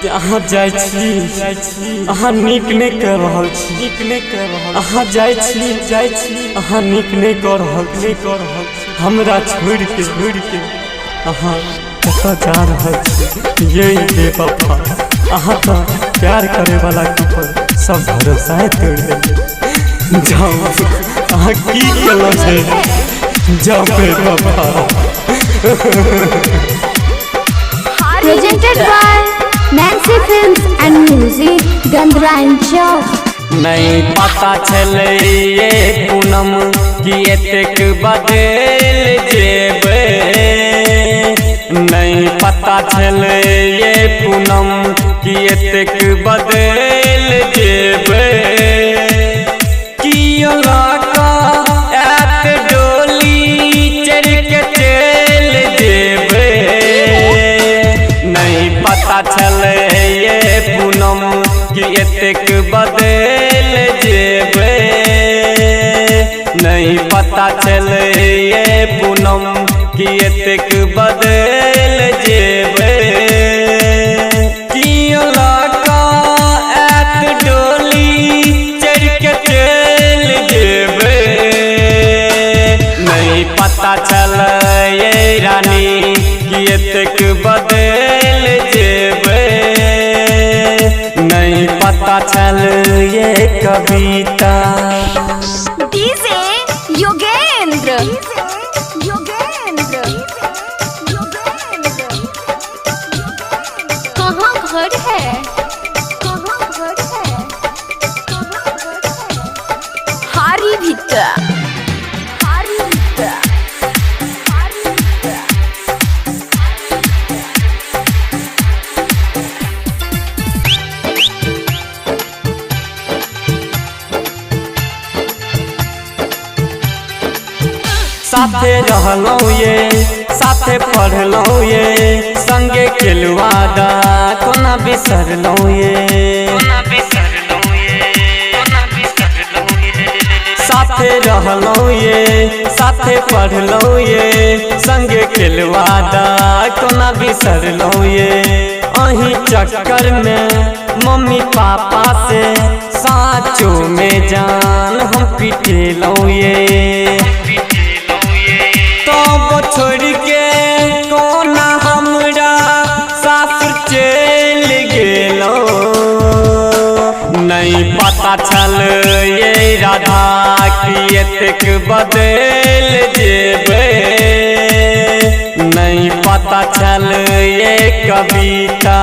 अहाँ जाय छी अहाँ नीक नहीं कर रहल छी अहाँ जाय छी अहाँ नीक नहीं कर रहल हमरा छोड़ के अहाँ कतऽ जा रहल छी ये बेवफा। अहाँ तो प्यार करे वाला के ऊपर सब भरोसा तोड़ देलिए। जाओ अहाँ की केलौ छै जाओ बेवफा। Presented by Nancy Films and Music, Gandhra Chowk। नहीं पता चले ये पूनम कि एतेक बदल जेबे। नहीं पता चले ये पूनम कि एतेक बदल जेबे। कियो लाका एत डोली चढ़ के चल जेबे। नहीं पता चले ये पूनम कि एतेक बदल जेबे। नहीं पता चले ये पूनम कि एतेक बदल जेबे। कियो लाका एत डोली चढ़ के चल जेबे। नहीं पता चले ये रानी कि एतेक बदल जेबे। नहीं पता चल ये कविता। डीजे योगेंद्र कहाँ घर है हारी भित्ता। साथे रहलौ ये साथे पढ़लौ ये संगे खेलवादा कोना बिसरलौ ये। साथे रहलौ ये साथे पढ़लौ ये संगे खेलवादा कोना बिसरलौ ये। अही चक्कर में मम्मी पापा से साचो में जान हम पिटेलौ ये। तो छोड़ के कोना हमरा सासुर चल गेलो। नहीं पता चल ये राधा कि एतेक बदल जेबे। नहीं पता चल ये कविता।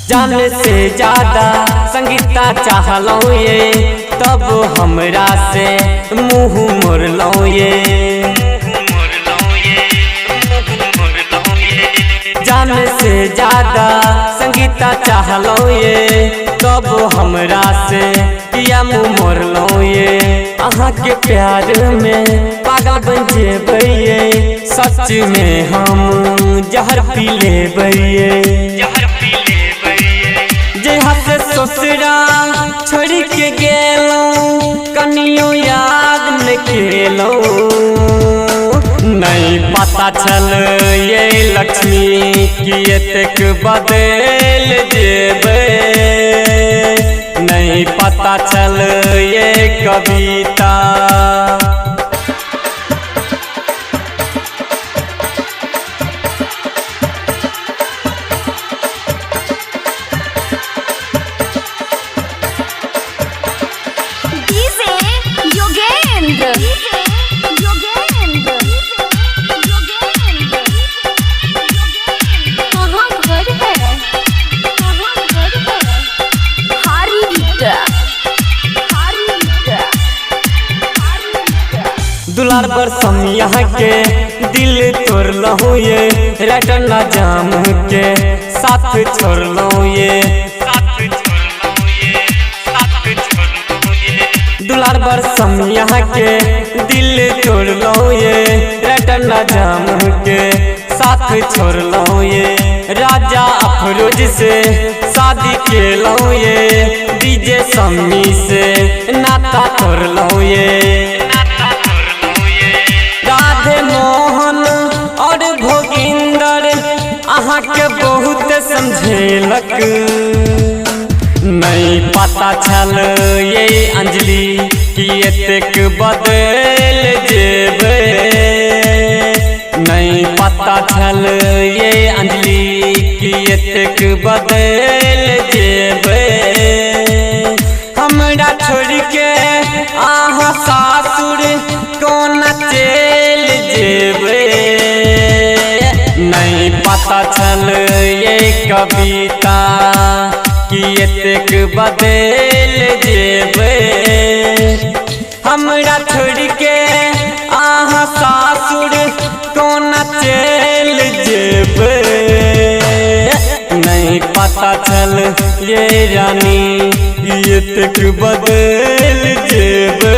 जाने से ज्यादा संगीता चाहलौ ये तब हमरा से मुँह मोड़लौ ये। जाने से ज्यादा संगीता चाहलौ ये तब हमरा से किया मुँह मोड़लौ ये। अहाँ के प्यार में पागल बन जेबै ये। सच में हम जहर पी लेबै ये। जहाँ से ससुरा छोड़ के गेलौ कनियो याद न केलौ। नहीं पता चल ये लक्ष्मी कि एतेक बदल जेबे। नहीं पता चल ये कविता। दुलार बरसम यहाँ के दिल तोड़ लहू ये। राइटर ना जाम के साथ छोड़लो ये दुलार बर समिया के दिल तोड़लो ये रटना जाम के साथ छोड़लो ये राजा अफरोज से शादी केलो ये डीजे सम्मी से नाता तोड़लो ये राधे मोहन और भोगिंदर अहाँ के बहुत समझेलक नहीं पता छल ये अंजलि कि एतेक बदल जेबे नहीं पता छल ये अंजलि कि एतेक बदल जेबे हमरा छोड़ के आहा सासुर कोन चल जेबे नहीं पता छल ये कविता कि एतेक बदल जेबे हमरा छोड़ के आहा सासुर कोन चल जेबे नहीं पता छल ये रानी एतेक बदल जेबे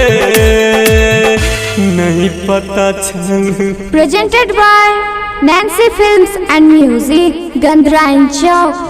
नहीं पता छल। Presented by Nancy Films and Music, Gandhra and Chowk.